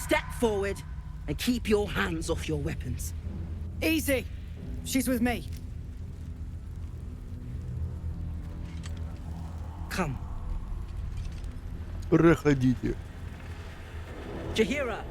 Step forward and keep your hands off your weapons. Easy. She's with me. Come. Проходите. Jahira!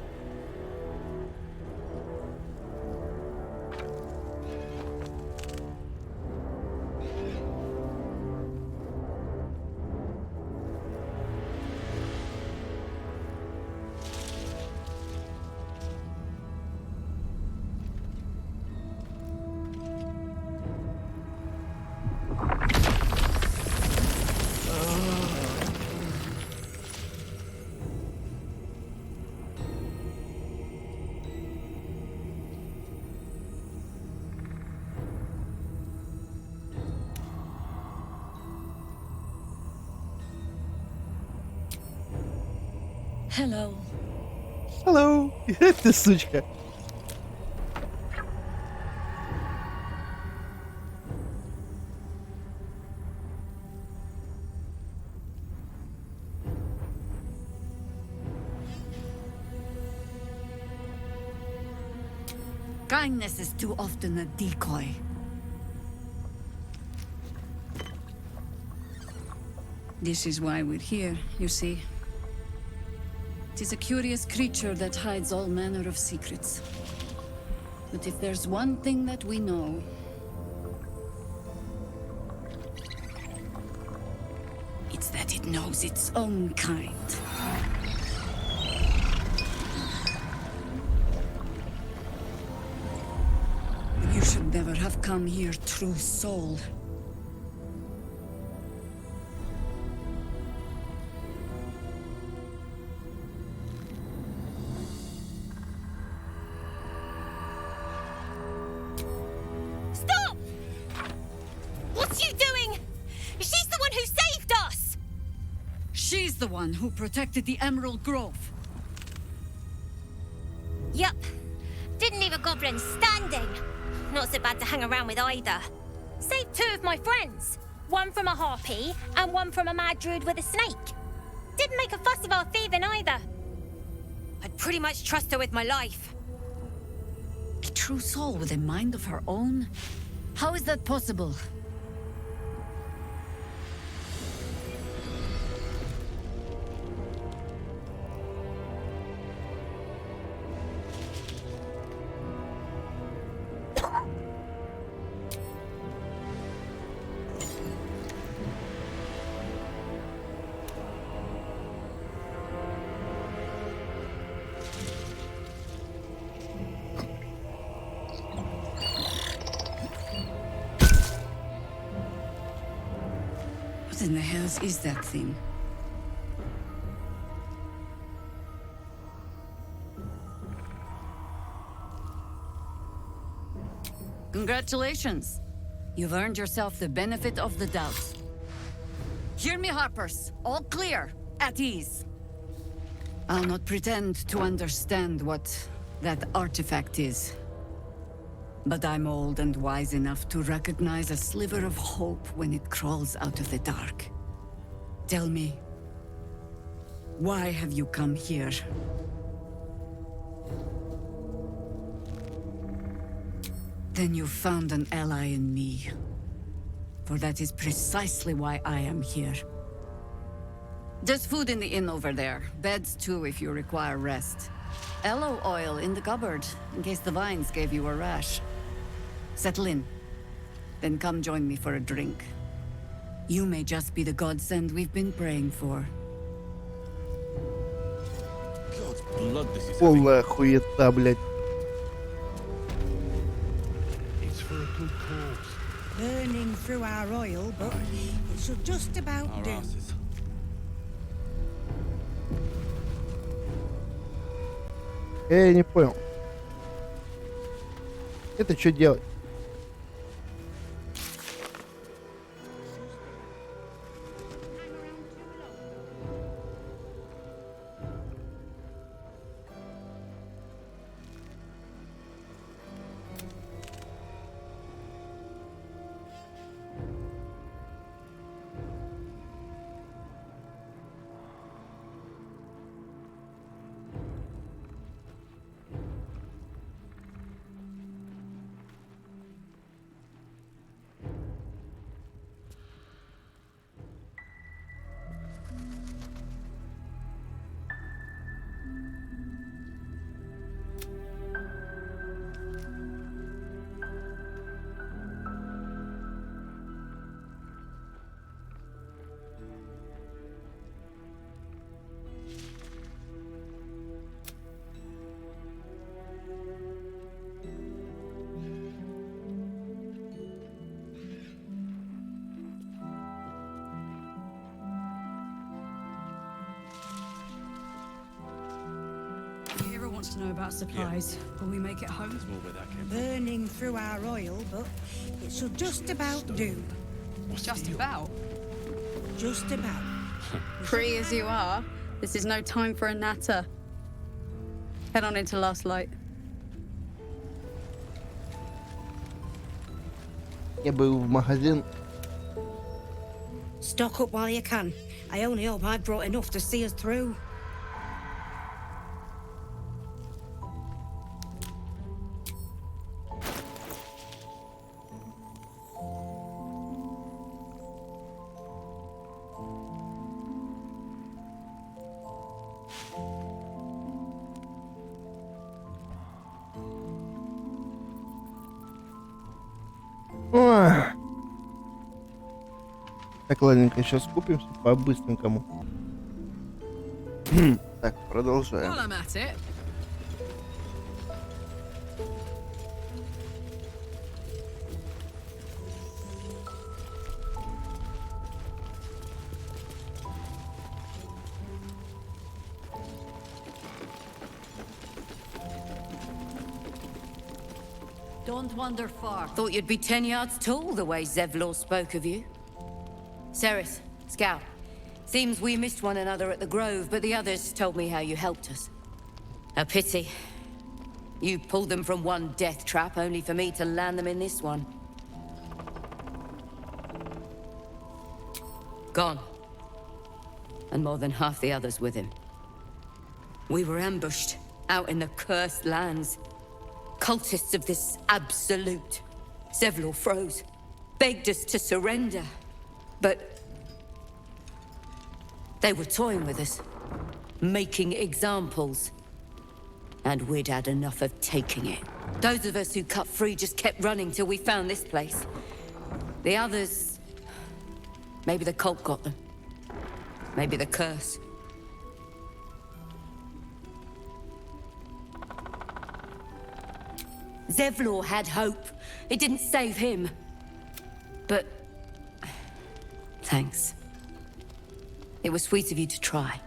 Hello. Hello. Ты сучка. Kindness is too often a decoy. This is why we're here, you see. It is a curious creature that hides all manner of secrets. But if there's one thing that we know, it's that it knows its own kind. You should never have come here, true soul. Stop! What's you doing? She's the one who saved us! She's the one who protected the Emerald Grove. Yup. Didn't leave a goblin standing. Not so bad to hang around with either. Saved two of my friends. One from a harpy and one from a mad druid with a snake. Didn't make a fuss of our thieving either. I'd pretty much trust her with my life. A true soul with a mind of her own? How is that possible? What in the hells is that thing? Congratulations! You've earned yourself the benefit of the doubt. Hear me, Harpers. All clear. At ease. I'll not pretend to understand what that artifact is. But I'm old and wise enough to recognize a sliver of hope when it crawls out of the dark. Tell me, why have you come here? Then you found an ally in me. For that is precisely why I am here. There's food in the inn over there. Beds too if you require rest. Aloe oil in the cupboard, in case the vines gave you a rash. Settle in. Then come join me for a drink. You may just be the godsend we've been praying for. God's blood, this is Полная хуета, блядь. It's for a good cause. Burning through our oil, but it should just about Our do. asses. Я не понял. Это что делать? wants to know about supplies. Will we make it home? There's more where that came from. Burning through our oil, but it should just about do. What's the Just deal? about. Just about. Free as you are, this is no time for a natter. Head on into Last Light. Я бы в магазин. Stock up while you can. I only hope I brought enough to see us through. Ой. Так, ладненько, сейчас купимся по-быстренькому. Так, продолжаем. While I'm at it, Don't wander far. Thought you'd be 10 yards tall the way Zevlor spoke of you. Ceres, Scout. Seems we missed one another at the Grove, but the others told me how you helped us. A pity. You pulled them from one death trap, only for me to land them in this one. Gone. And more than half the others with him. We were ambushed, out in the cursed lands. Cultists of this absolute. Zevlor froze, begged us to surrender. But they were toying with us, making examples. And we'd had enough of taking it. Those of us who cut free just kept running till we found this place. The others... maybe the cult got them. Maybe the curse. Zevlor had hope. It didn't save him. But... thanks. It was sweet of you to try.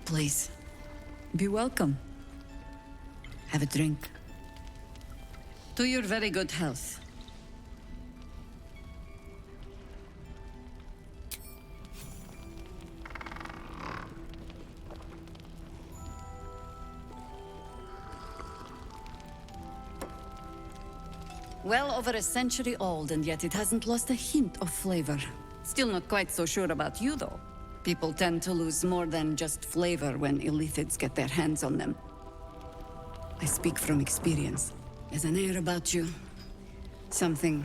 please. Be welcome. Have a drink. To your very good health. Well over a century old, and yet it hasn't lost a hint of flavor. Still not quite so sure about you, though. People tend to lose more than just flavor when illithids get their hands on them. I speak from experience. There's an air about you. Something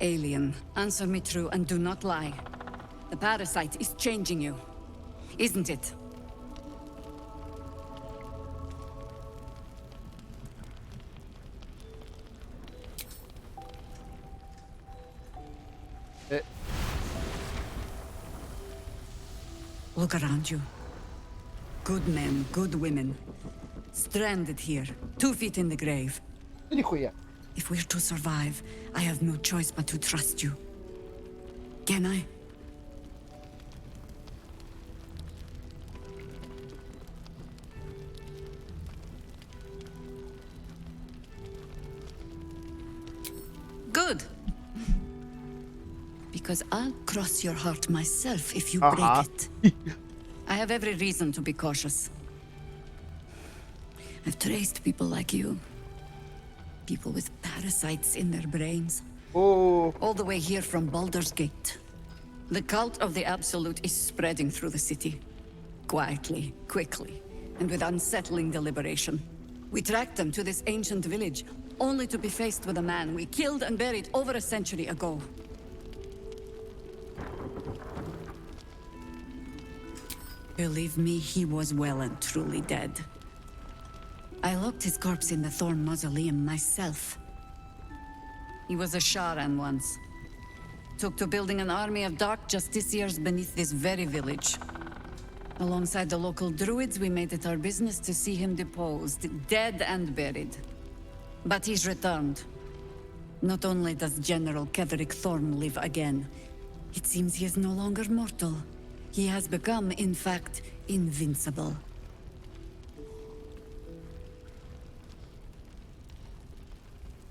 alien. Answer me true and do not lie. The parasite is changing you, isn't it? Look around you. Good men, good women. Stranded here, 2 feet in the grave. Нихуя. If we're to survive, I have no choice but to trust you. Can I? Good. Because I'll cross your heart myself if you break it. I have every reason to be cautious. I've traced people like you. People with parasites in their brains. Oh, All the way here from Baldurs Gate. The cult of the Absolute is spreading through the city. Quietly, quickly, and with unsettling deliberation. We tracked them to this ancient village, only to be faced with a man we killed and buried over a century ago. Believe me, he was well and truly dead. I locked his corpse in the Thorn Mausoleum myself. He was a Sharan once. Took to building an army of dark justiciars beneath this very village. Alongside the local druids, we made it our business to see him deposed, dead and buried. But he's returned. Not only does General Ketherick Thorn live again, it seems he is no longer mortal. He has become, in fact, invincible.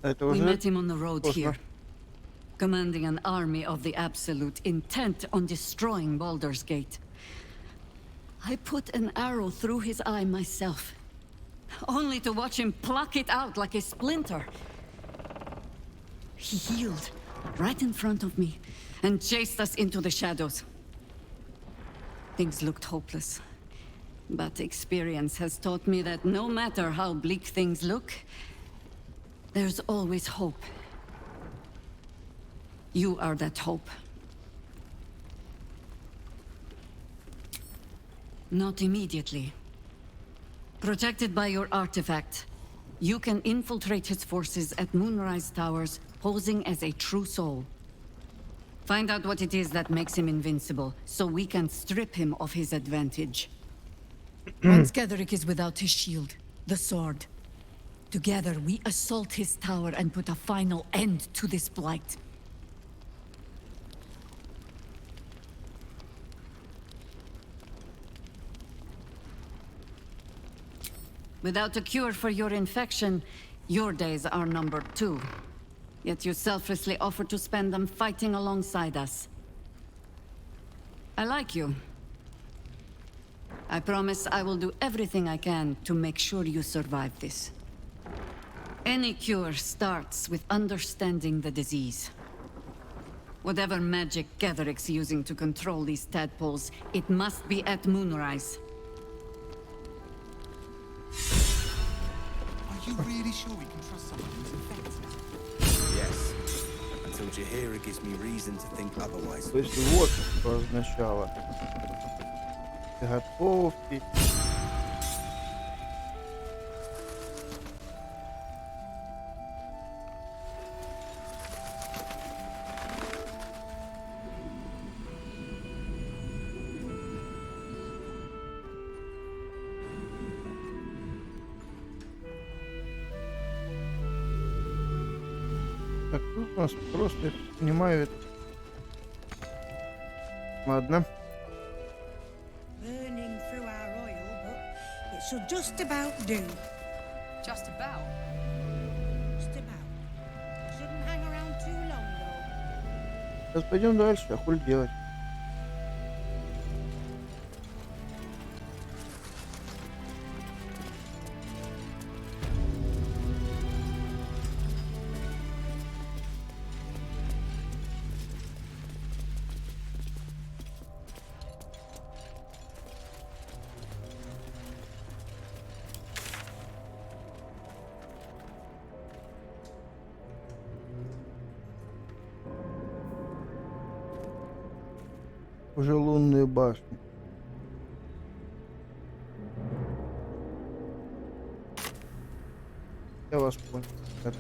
Это We уже met him on the road поздно. here, commanding an army of the Absolute, intent on destroying Baldurs Gate. I put an arrow through his eye myself, only to watch him pluck it out like a splinter. He healed right in front of me and chased us into the shadows. Things looked hopeless, but experience has taught me that no matter how bleak things look, there's always hope. You are that hope. Not immediately. Protected by your artifact, you can infiltrate his forces at Moonrise Towers, posing as a true soul. Find out what it is that makes him invincible, so we can strip him of his advantage. Once Ketherick is without his shield, the sword, together we assault his tower and put a final end to this blight. Without a cure for your infection, your days are numbered too. Yet you selflessly offer to spend them fighting alongside us. I like you. I promise I will do everything I can to make sure you survive this. Any cure starts with understanding the disease. Whatever magic Ketherick's using to control these tadpoles, it must be at Moonrise. Are you really sure we can trust someone who's infected? Yes. Until Jahira gives me reason to think otherwise. То есть вот что означало. Готовьте. Так, тут у нас просто, я так понимаю, это... Ладно. Burning through our oil, but it should just about do. Just about. Just about. Shouldn't hang around too long, though. Сейчас пойдем дальше, а хуй делать. Уже лунную башню. Я вас понял. Это.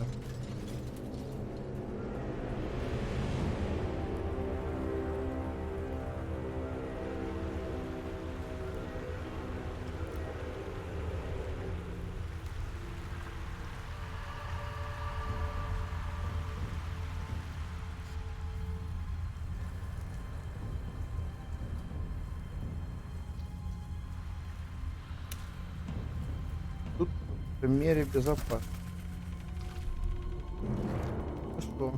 Тут в мере безопасно. Хорошо.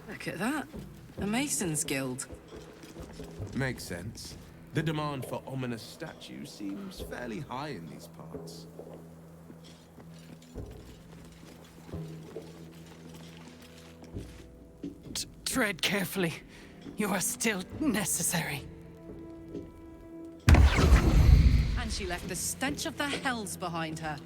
Look at that. A Mason's Guild. Makes sense. The demand for ominous statues seems fairly high in these parts. Tread carefully. You are still necessary. And she left the stench of the hells behind her.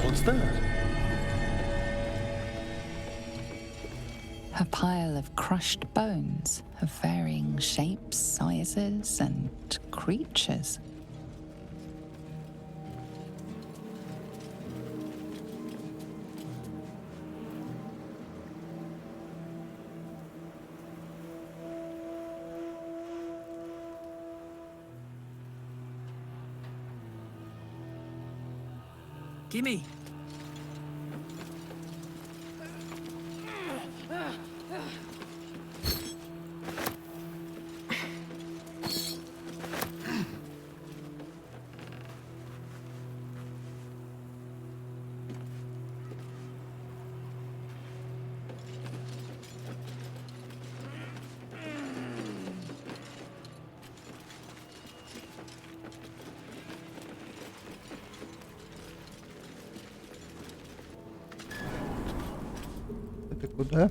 What's that? A pile of crushed bones of varying shapes, sizes, and creatures. Gimme. Это куда?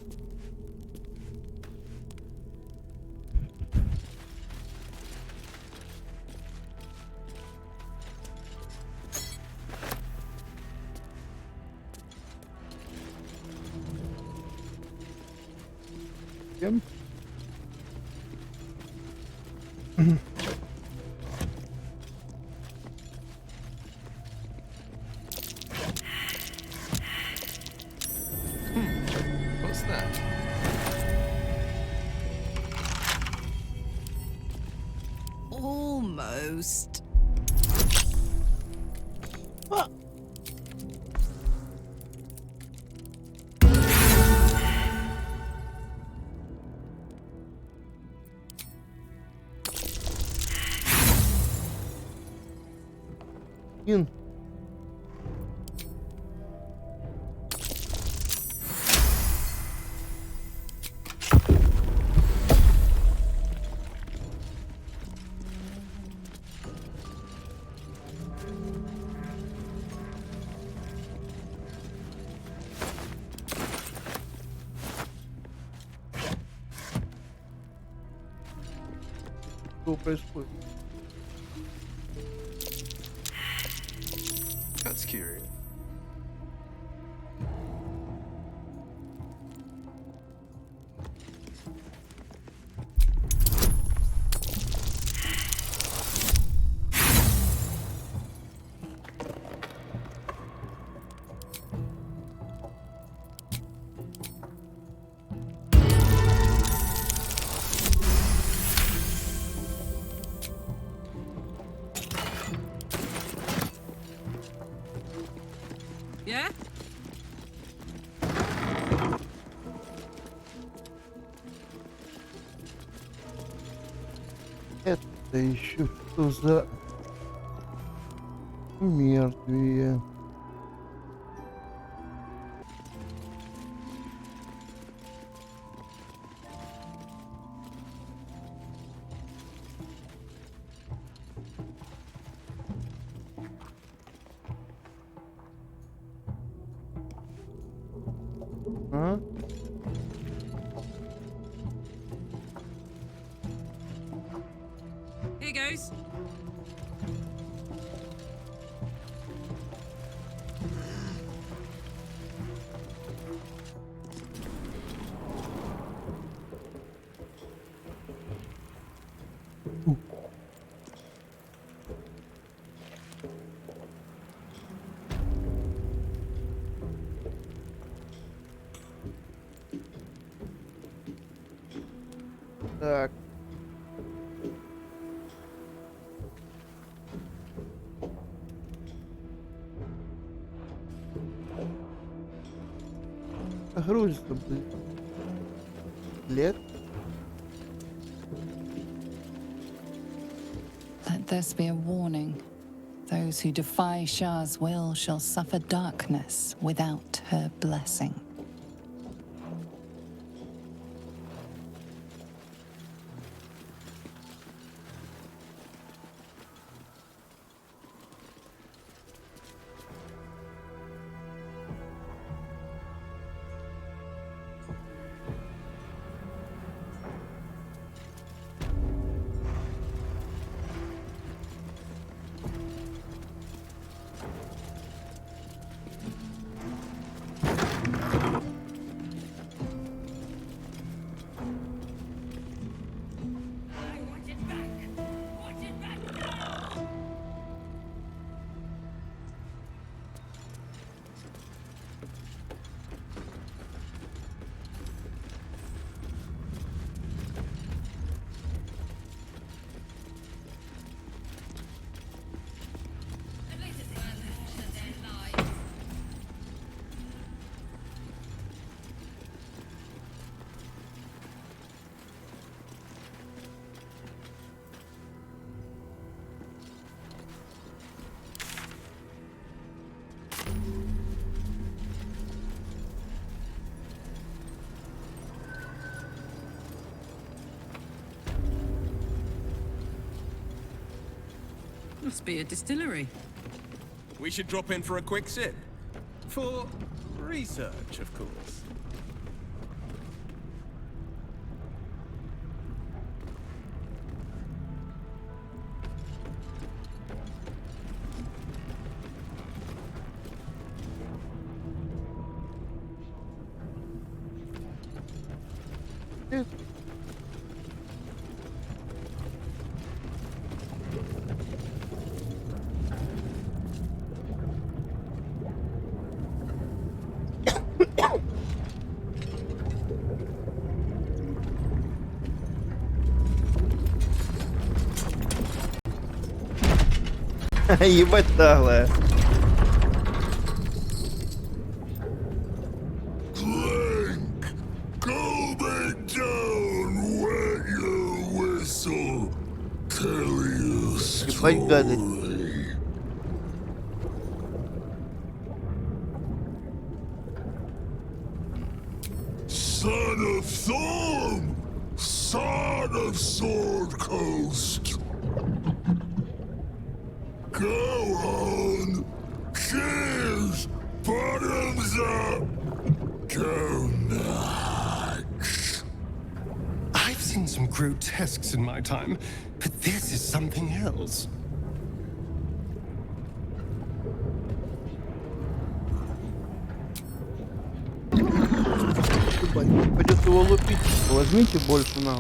Кем? What's that? Almost. Ин. Что происходит? That's curious. Yeah? Это еще что за мертвие? А? Here goes. Так. Грузится, блин. Лет. Let this be a warning. Those who defy Shah's will shall suffer darkness without her blessing. Must be a distillery. We should drop in for a quick sip. For research, of course. Ебать наглая. Ебать гадость. Son of Thorn, son of Sword Coast. Go on, cheers, bottoms up. Go nuts. I've seen some grotesques in my time, but this is something else. Придется его лупить. Возьмите больше на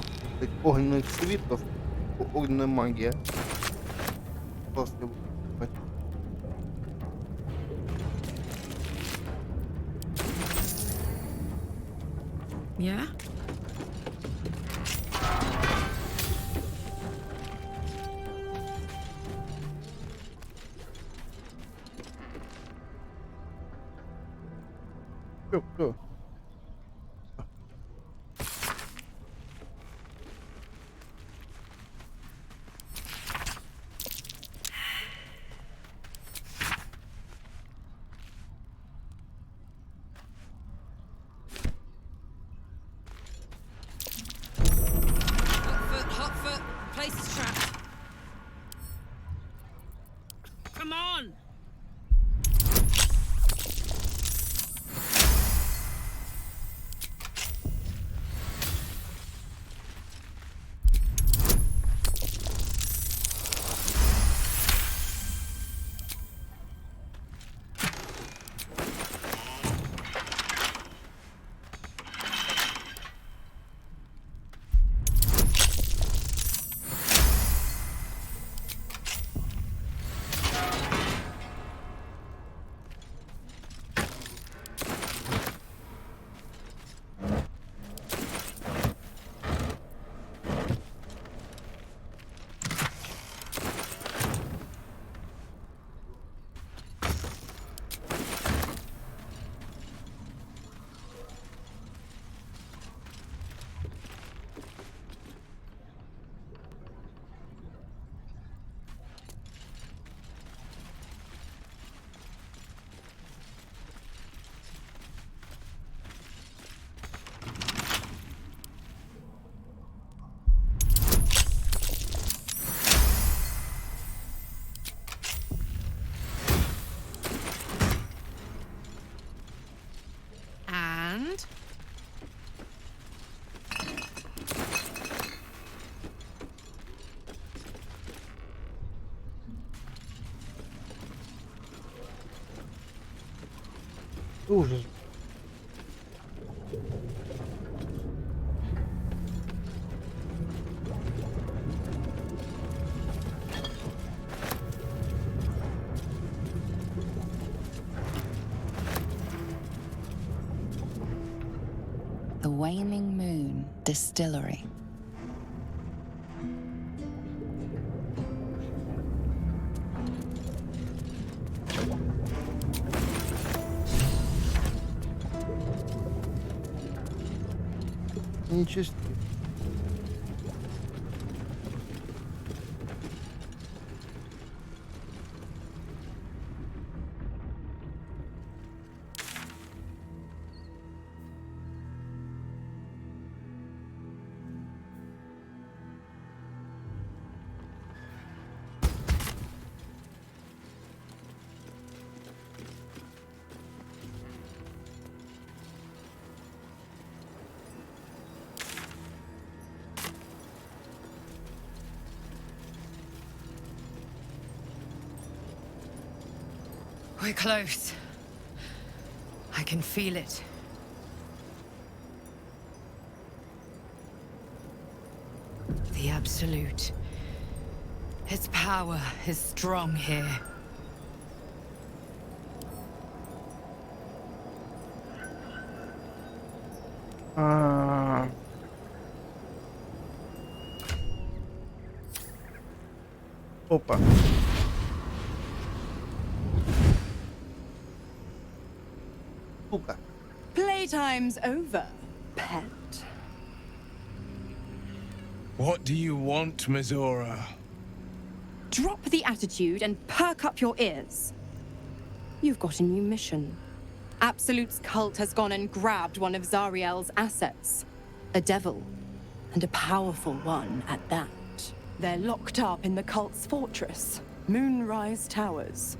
огненных свитков. Огненная магия. Просто. Yeah? Всё. Hot foot. Place is trapped. Come on! Ужас. The Waning Moon Distillery. Нечестно. We're close. I can feel it. The Absolute. Its power is strong here. Опа. Сука. Playtime's over, pet. What do you want, Mizora? Drop the attitude and perk up your ears. You've got a new mission. Absolute's cult has gone and grabbed one of Zariel's assets. A devil. And a powerful one at that. They're locked up in the cult's fortress, Moonrise Towers.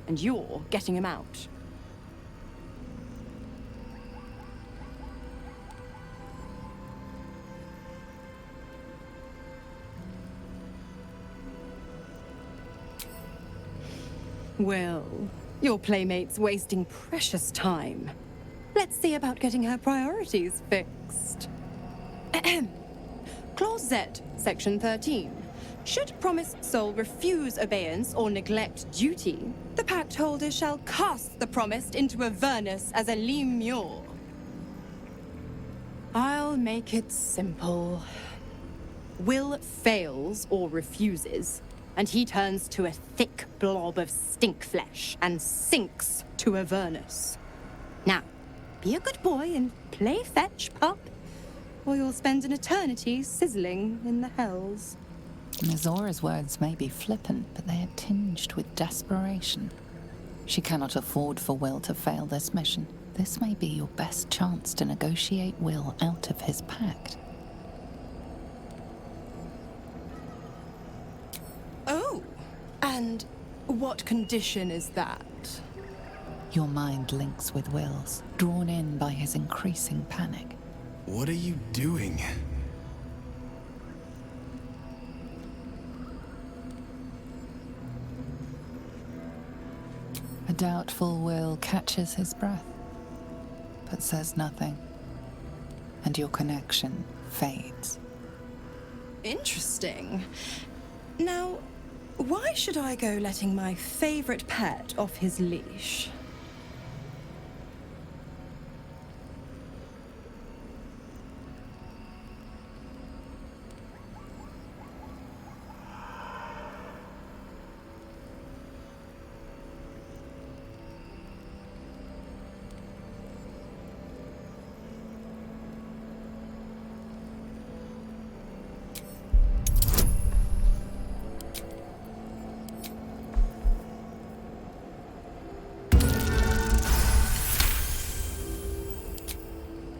And you're getting him out. Well, your playmate's wasting precious time. Let's see about getting her priorities fixed. Clause Z, Section 13. Should promised soul refuse obeyance or neglect duty, the pact holder shall cast the promised into Avernus as a lemure. I'll make it simple. Will fails or refuses, and he turns to a thick blob of stink flesh and sinks to Avernus. Now, be a good boy and play fetch, pup, or you'll spend an eternity sizzling in the hells. Mizora's words may be flippant, but they are tinged with desperation. She cannot afford for Will to fail this mission. This may be your best chance to negotiate Will out of his pact. Oh, and what condition is that? Your mind links with Will's, drawn in by his increasing panic. What are you doing? A doubtful Will catches his breath, but says nothing, and your connection fades. Interesting. Now, why should I go letting my favorite pet off his leash?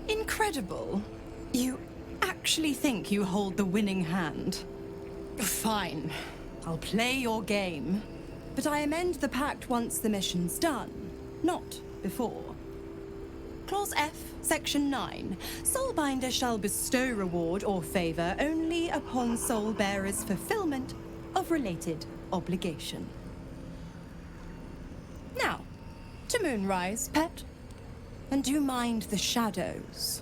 Incredible. You actually think you hold the winning hand? Fine. I'll play your game. But I amend the pact once the mission's done, not before. Clause F, Section 9. Soulbinder shall bestow reward or favor only upon soul-bearer's fulfillment of related obligation. Now, to Moonrise, pet. And do mind the shadows.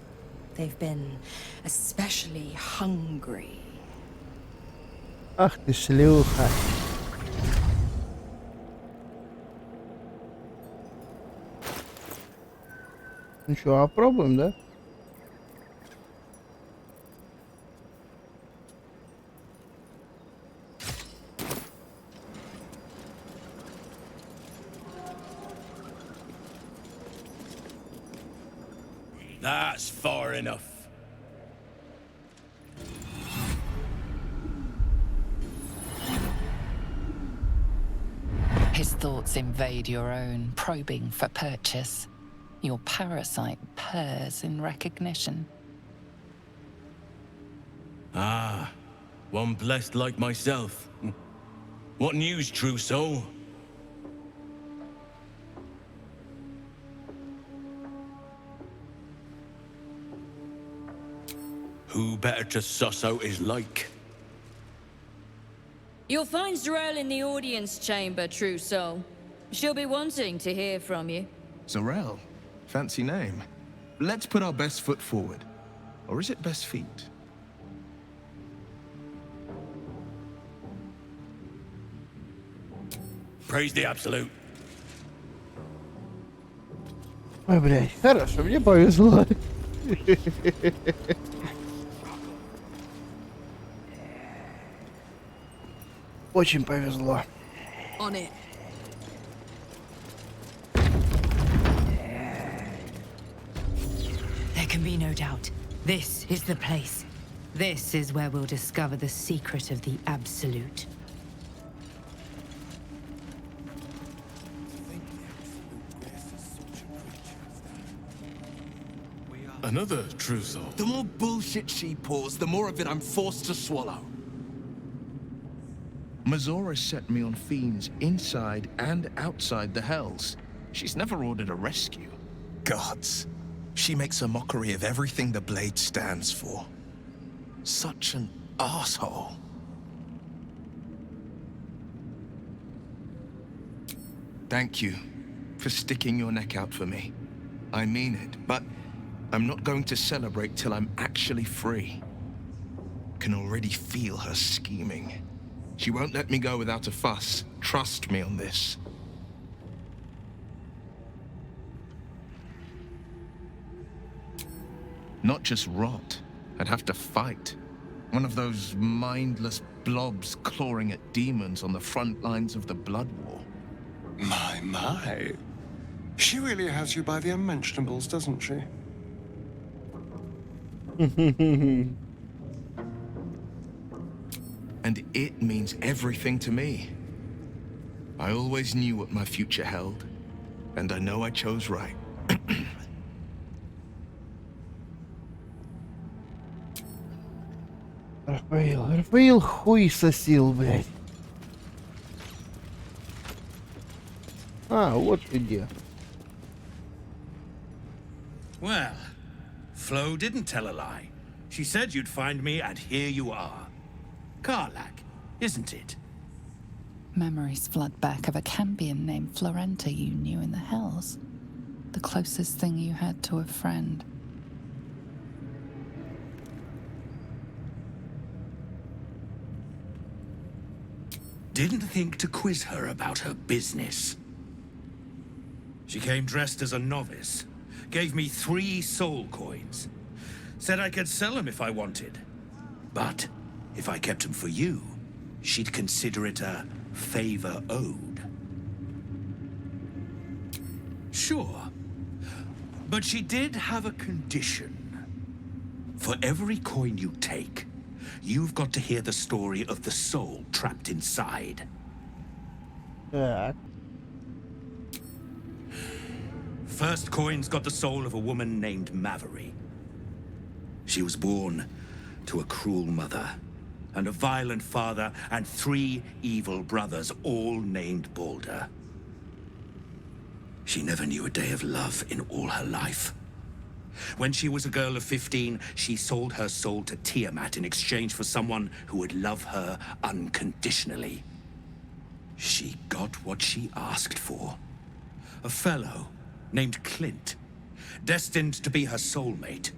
They've been especially hungry. Ах ты шлюха. Ну что, опробуем, да? That's far enough. His thoughts invade your own, probing for purchase. Your parasite purrs in recognition. Ah, one blessed like myself. What news, true soul? Who better to suss out his like? You'll find Zarel in the audience chamber, true soul. She'll be wanting to hear from you. Zarel? Fancy name. Let's put our best foot forward. Or is it best feet? Praise the absolute. Ой, блядь, хорошо, мне повезло. Очень повезло. On it. There can be no doubt. This is the place. This is where we'll discover the secret of the Absolute. Another true soul. The more bullshit she pours, the more of it I'm forced to swallow. Mazora set me on fiends inside and outside the Hells. She's never ordered a rescue. Gods. She makes a mockery of everything the Blade stands for. Such an asshole. Thank you for sticking your neck out for me. I mean it, but I'm not going to celebrate till I'm actually free. Can already feel her scheming. She won't let me go without a fuss. Trust me on this. Not just rot. I'd have to fight. One of those mindless blobs clawing at demons on the front lines of the Blood War. My. She really has you by the unmentionables, doesn't she? And it means everything to me. I always knew what my future held, and I know I chose right. Рафаил хуй сосил, блядь. А, вот ты где. Well, Flo didn't tell a lie. She said you'd find me, and here you are. Karlach, isn't it? Memories flood back of a Cambion named Florenta you knew in the Hells. The closest thing you had to a friend. Didn't think to quiz her about her business. She came dressed as a novice, gave me 3 soul coins, said I could sell them if I wanted. But if I kept them for you, she'd consider it a favor owed. Sure, but she did have a condition. For every coin you take, you've got to hear the story of the soul trapped inside. First coin's got the soul of a woman named Mavery. She was born to a cruel mother, and a violent father, and 3 evil brothers, all named Baldur. She never knew a day of love in all her life. When she was a girl of 15, she sold her soul to Tiamat in exchange for someone who would love her unconditionally. She got what she asked for. A fellow named Clint. destined to be her soulmate,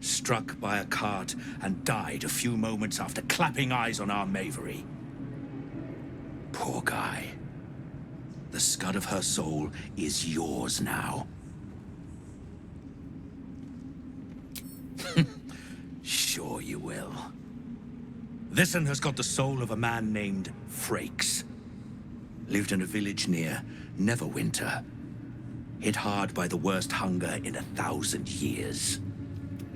struck by a cart and died a few moments after clapping eyes on our Mavery. Poor guy. The scud of her soul is yours now. Sure you will. This one has got the soul of a man named Frakes. Lived in a village near Neverwinter. Hit hard by the worst hunger in 1,000 years.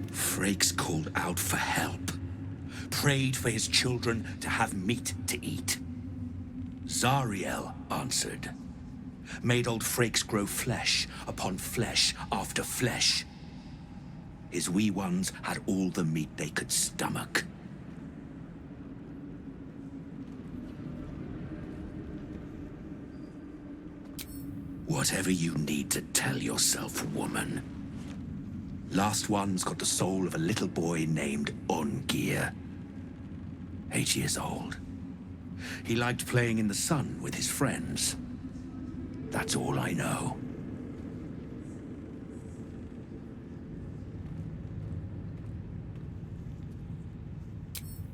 Frakes called out for help. Prayed for his children to have meat to eat. Zariel answered. Made old Frakes grow flesh upon flesh after flesh. His wee ones had all the meat they could stomach. Whatever you need to tell yourself, woman. Last one's got the soul of a little boy named Ongir. 8 years old. He liked playing in the sun with his friends. That's all I know.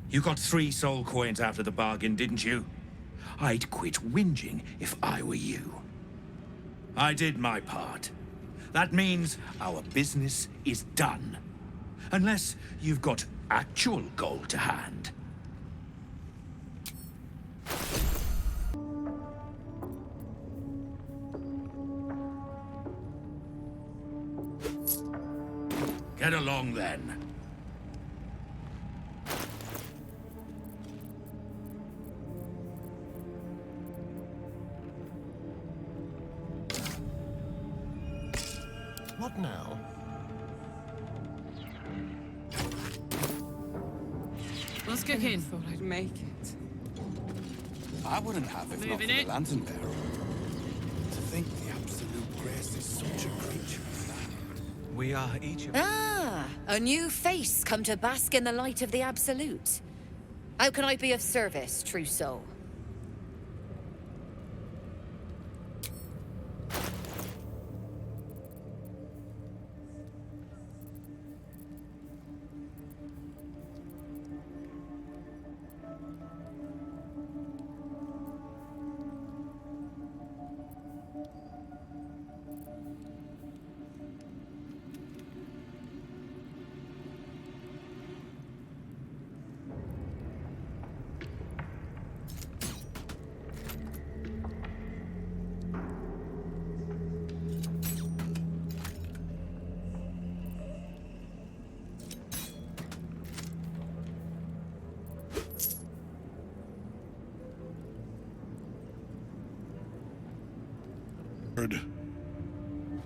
You got 3 soul coins out of the bargain, didn't you? I'd quit whinging if I were you. I did my part. That means our business is done. Unless you've got actual gold to hand. Get along then. What now? What's cooking? Thought I'd make it. I wouldn't have if not for the lantern bearer. To think the absolute grace is such a creature. We are each of A new face come to bask in the light of the Absolute. How can I be of service, true soul?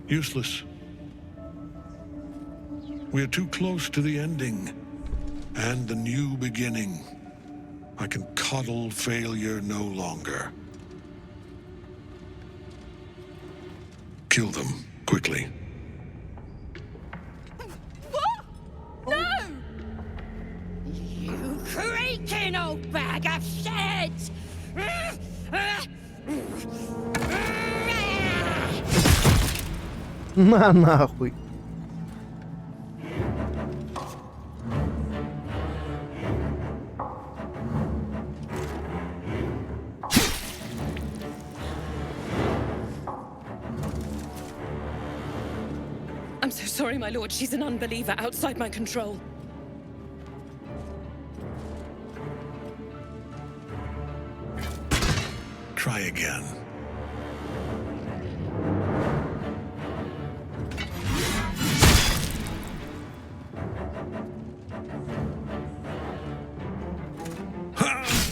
Useless. We are too close to the ending and the new beginning. I can coddle failure no longer. Kill them quickly. What? No! You creaking old bag of shit! На нахуй. I'm so sorry, my lord. She's an unbeliever outside my control. Try again.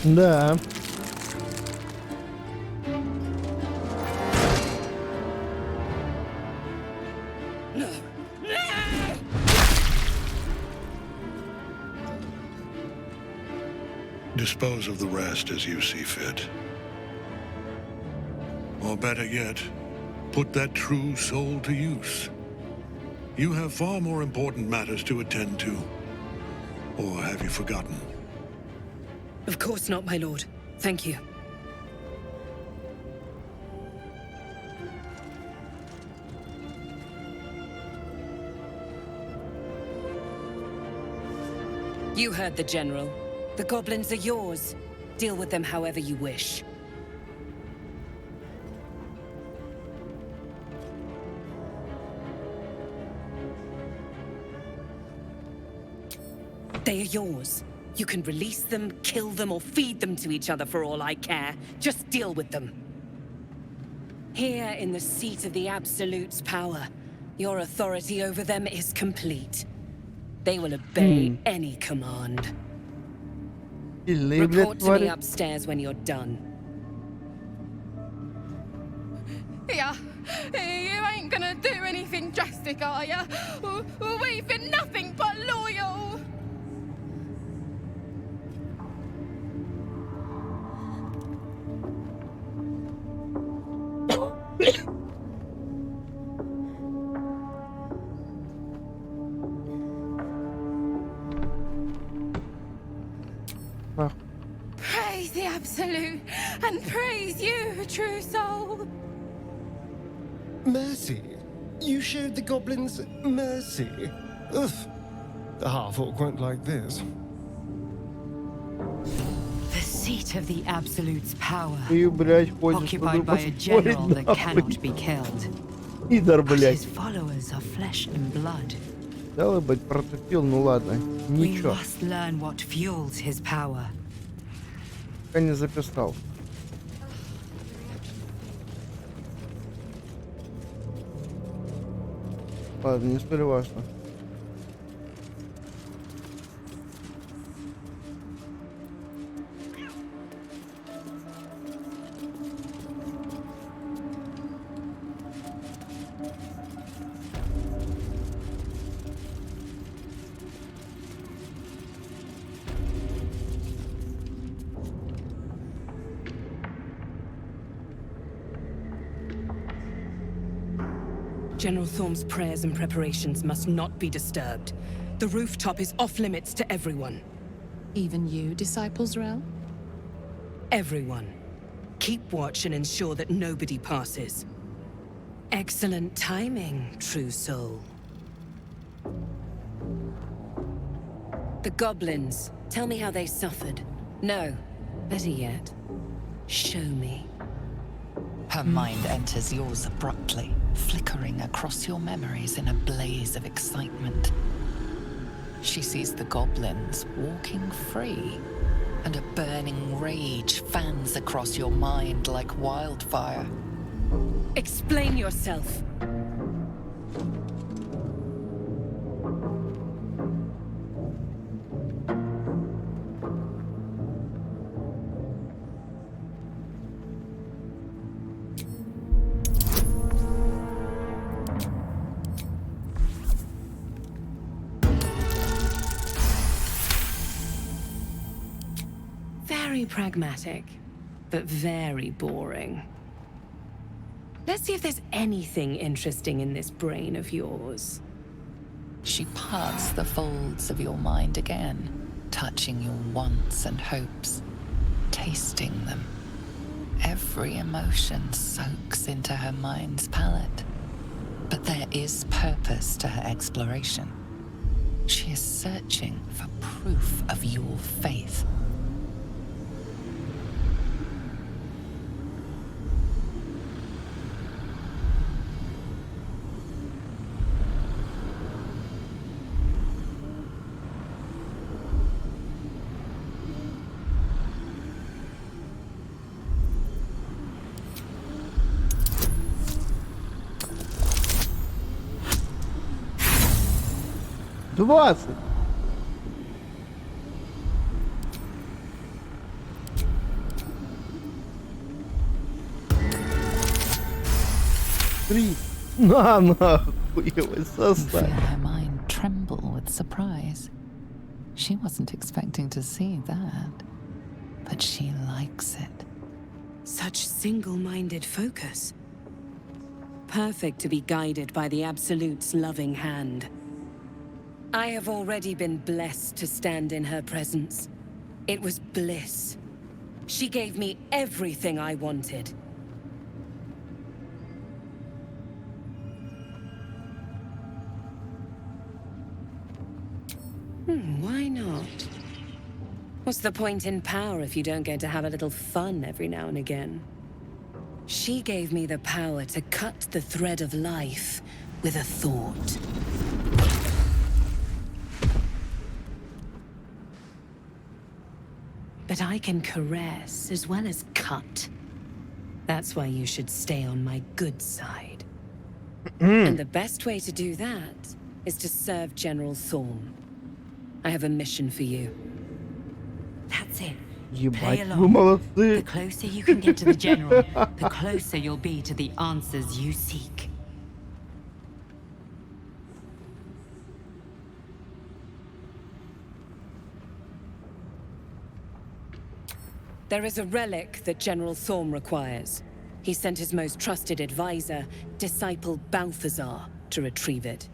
Да. Dispose of the rest as you see fit. Or better yet, put that true soul to use. You have far more important matters to attend to. Or have you forgotten? Of course not, my lord. Thank you. You heard the General. The goblins are yours. Deal with them however you wish. They are yours. You can release them, kill them, or feed them to each other for all I care. Just deal with them. Here in the seat of the Absolute's power, your authority over them is complete. They will obey any command. Report to me upstairs when you're done. Yeah, you ain't gonna do anything drastic, are ya? We've been nothing but loyal. Praise the Absolute, and praise you, true soul. Mercy? You showed the goblins mercy? Ugh. The half-orc won't like this. The seat of the Absolute's power, Ты, блядь, ходишь occupied by a general that cannot be killed. Пидор, But блядь. his followers are flesh and blood. Стало быть, протупил, ну ладно. We Ничего. must learn what fuels his power. Я не записал. Ладно, не столь важно. General Thorm's prayers and preparations must not be disturbed. The rooftop is off limits to everyone. Even you, Disciples Rel? Everyone. Keep watch and ensure that nobody passes. Excellent timing, true soul. The goblins. Tell me how they suffered. No. Better yet, show me. Her mind enters yours abruptly, flickering across your memories in a blaze of excitement. She sees the goblins walking free, and a burning rage fans across your mind like wildfire. Explain yourself. Very pragmatic, but very boring. Let's see if there's anything interesting in this brain of yours. She parts the folds of your mind again, touching your wants and hopes, tasting them. Every emotion soaks into her mind's palette. But there is purpose to her exploration. She is searching for proof of your faith. Двадцать. Три. На нахуй его составь. Her mind tremble with surprise. She wasn't expecting to see that, but she likes it. Such single-minded focus. Perfect to be guided by the Absolute's loving hand. I have already been blessed to stand in her presence. It was bliss. She gave me everything I wanted. Why not? What's the point in power if you don't get to have a little fun every now and again? She gave me the power to cut the thread of life with a thought. But I can caress as well as cut. That's why you should stay on my good side. And the best way to do that is to serve General Thorm. I have a mission for you. That's it. Ебать, Play вы along. молодцы. The closer you can get to the general, the closer you'll be to the answers you seek. There is a relic that General Thorm requires. He sent his most trusted advisor, disciple Balthazar, to retrieve it.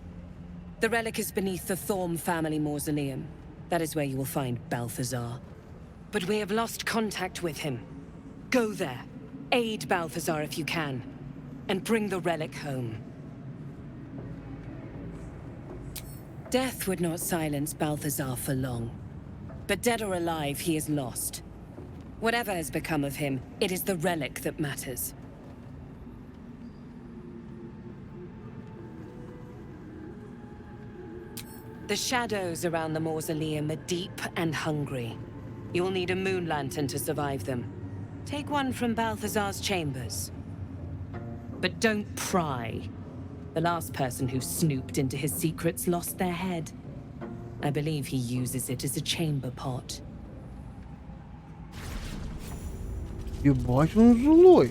The relic is beneath the Thorm family mausoleum. That is where you will find Balthazar. But we have lost contact with him. Go there, aid Balthazar if you can, and bring the relic home. Death would not silence Balthazar for long. But dead or alive, he is lost. Whatever has become of him, it is the relic that matters. The shadows around the mausoleum are deep and hungry. You'll need a moon lantern to survive them. Take one from Balthazar's chambers. But don't pry. The last person who snooped into his secrets lost their head. I believe he uses it as a chamber pot. Ебать, он злой.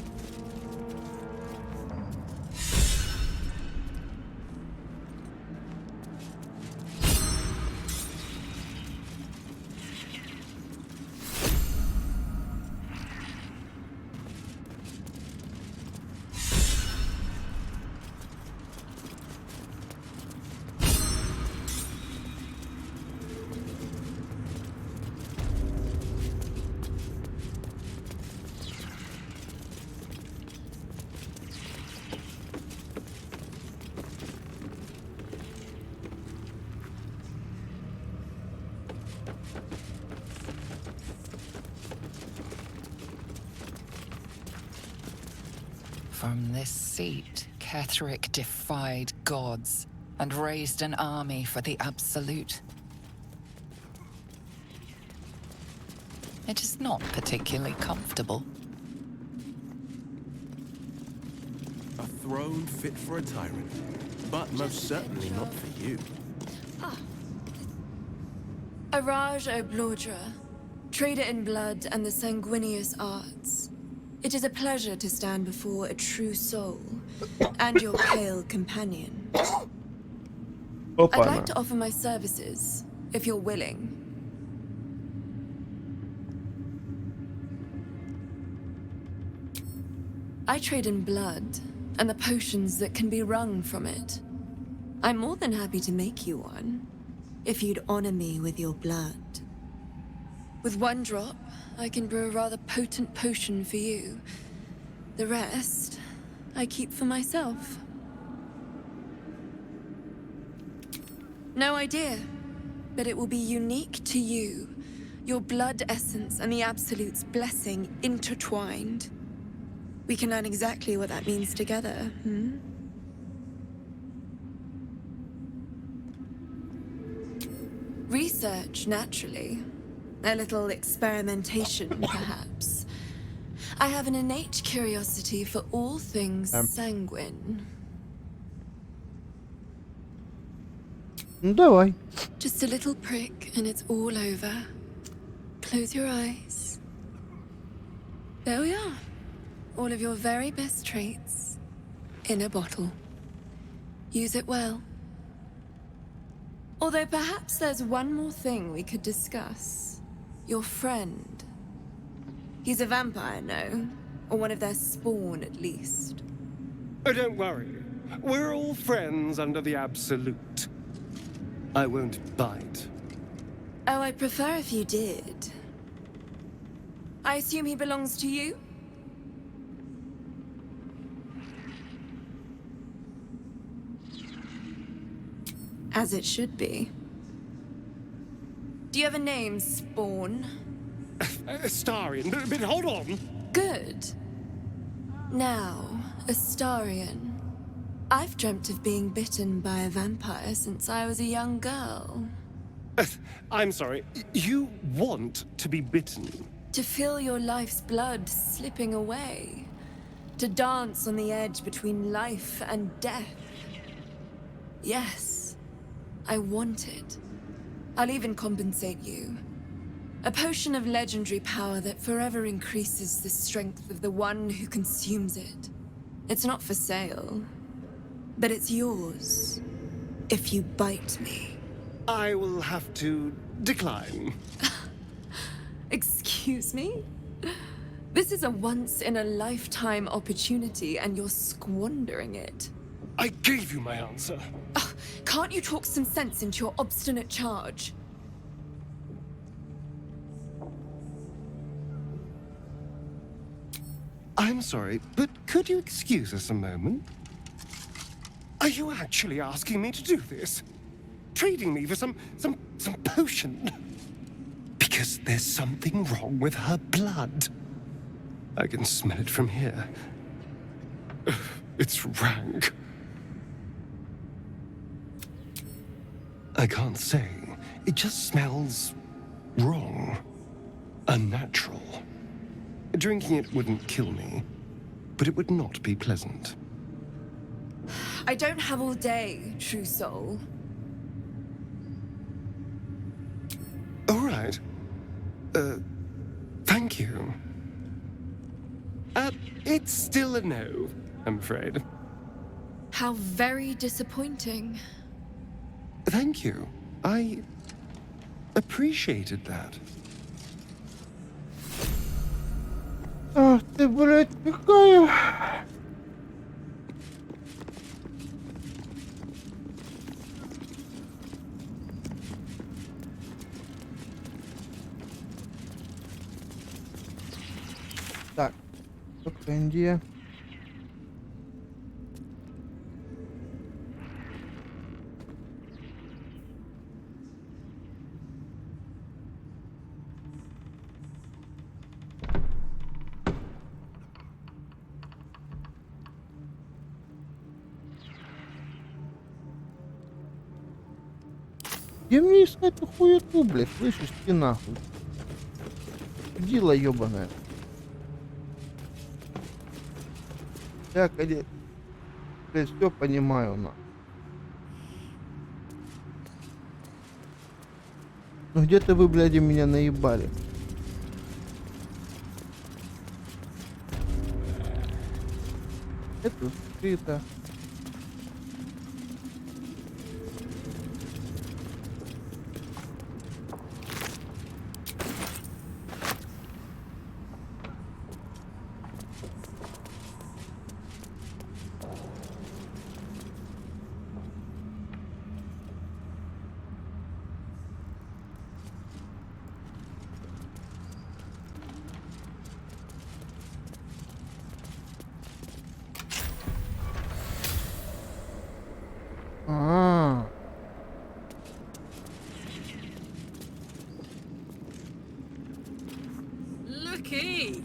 From this seat, Ketherick defied gods and raised an army for the Absolute. It is not particularly comfortable. A throne fit for a tyrant, but most certainly not for you. Araj O'Blodra, trader in blood and the sanguineous arts. It is a pleasure to stand before a true soul and your pale companion. I'd like to offer my services, if you're willing. I trade in blood and the potions that can be wrung from it. I'm more than happy to make you one, if you'd honor me with your blood. With one drop, I can brew a rather potent potion for you. The rest, I keep for myself. No idea, but it will be unique to you. Your blood essence and the Absolute's blessing intertwined. We can learn exactly what that means together, Research, naturally. A little experimentation, perhaps. I have an innate curiosity for all things sanguine. Давай. Just a little prick and it's all over. Close your eyes. There we are. All of your very best traits in a bottle. Use it well. Although perhaps there's one more thing we could discuss. Your friend. He's a vampire, no? Or one of their spawn, at least. Oh, don't worry. We're all friends under the Absolute. I won't bite. Oh, I'd prefer if you did. I assume he belongs to you? As it should be. Do you have a name, Spawn? Astarion, but hold on. Good. Now, Astarion. I've dreamt of being bitten by a vampire since I was a young girl. I'm sorry, you want to be bitten? To feel your life's blood slipping away. To dance on the edge between life and death. Yes, I want it. I'll even compensate you. A potion of legendary power that forever increases the strength of the one who consumes it. It's not for sale, but it's yours if you bite me. I will have to decline. Excuse me? This is a once-in-a-lifetime opportunity, and you're squandering it. I gave you my answer. Can't you talk some sense into your obstinate charge? I'm sorry, but could you excuse us a moment? Are you actually asking me to do this? Trading me for some potion? Because there's something wrong with her blood. I can smell it from here. It's rank. I can't say. It just smells wrong. Unnatural. Drinking it wouldn't kill me, but it would not be pleasant. I don't have all day, true soul. All right. Thank you. It's still a no, I'm afraid. How very disappointing. Thank you. I appreciated that. Ах ты, блядь, какая... Так, стипендия. Где мне искать эту хуету, блядь? Слышишь, ты нахуй. Дила ёбаная. Так, блядь, все понимаю, на. Ну где-то вы, блядь, меня наебали. Это скрыто. Looky!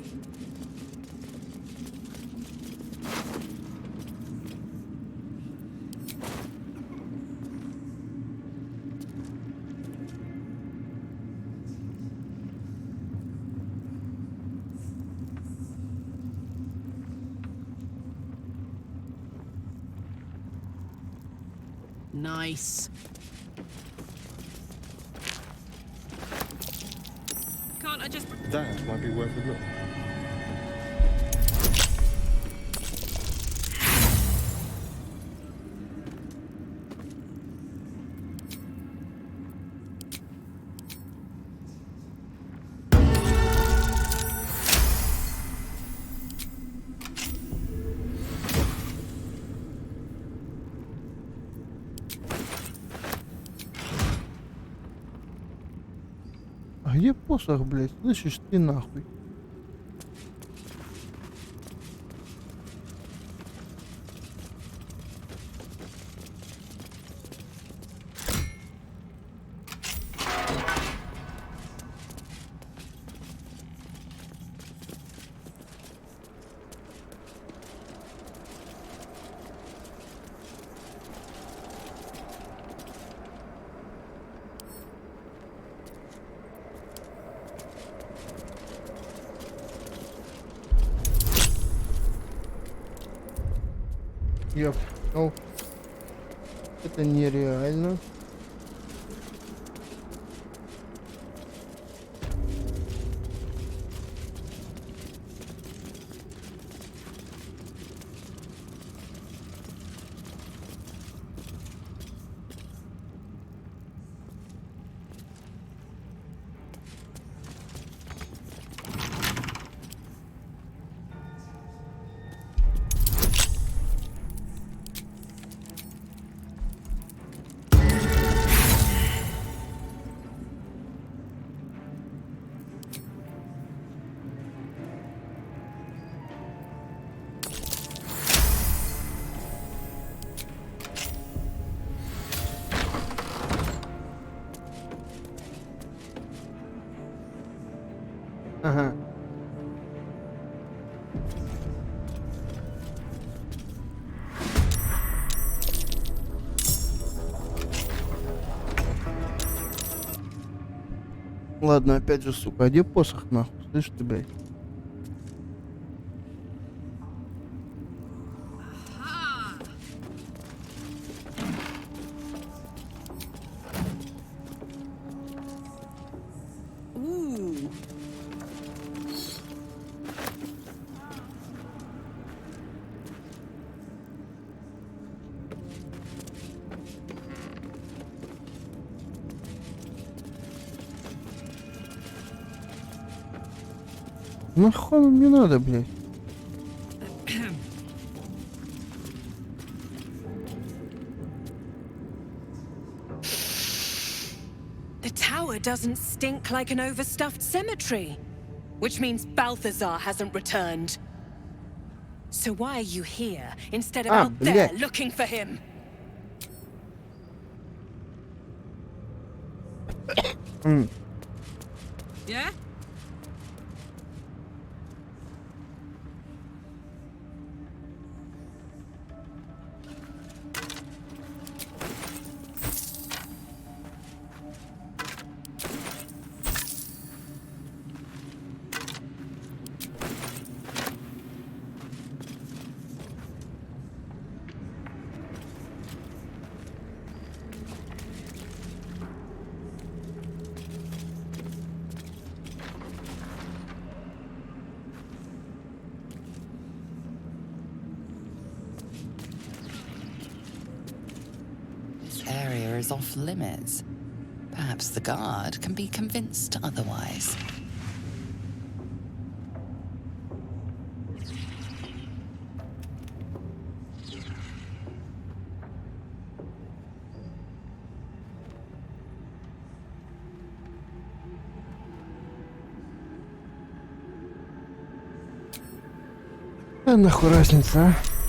Nice. Can't I just... That might be worth a look. А где посох, блядь? Слышишь, ты нахуй? Я понял. Это нереально. Ага. Ладно, опять же, сука, а где посох, нахуй? Слышь ты, блядь? Ooh. Нахуй нам не надо, блядь? The tower doesn't stink like an overstuffed cemetery, which means Balthazar hasn't returned. So why are you here instead of out there блядь. looking for him? Yeah? This area is off limits. Perhaps the guard can be convinced otherwise. А нахуй разница, а?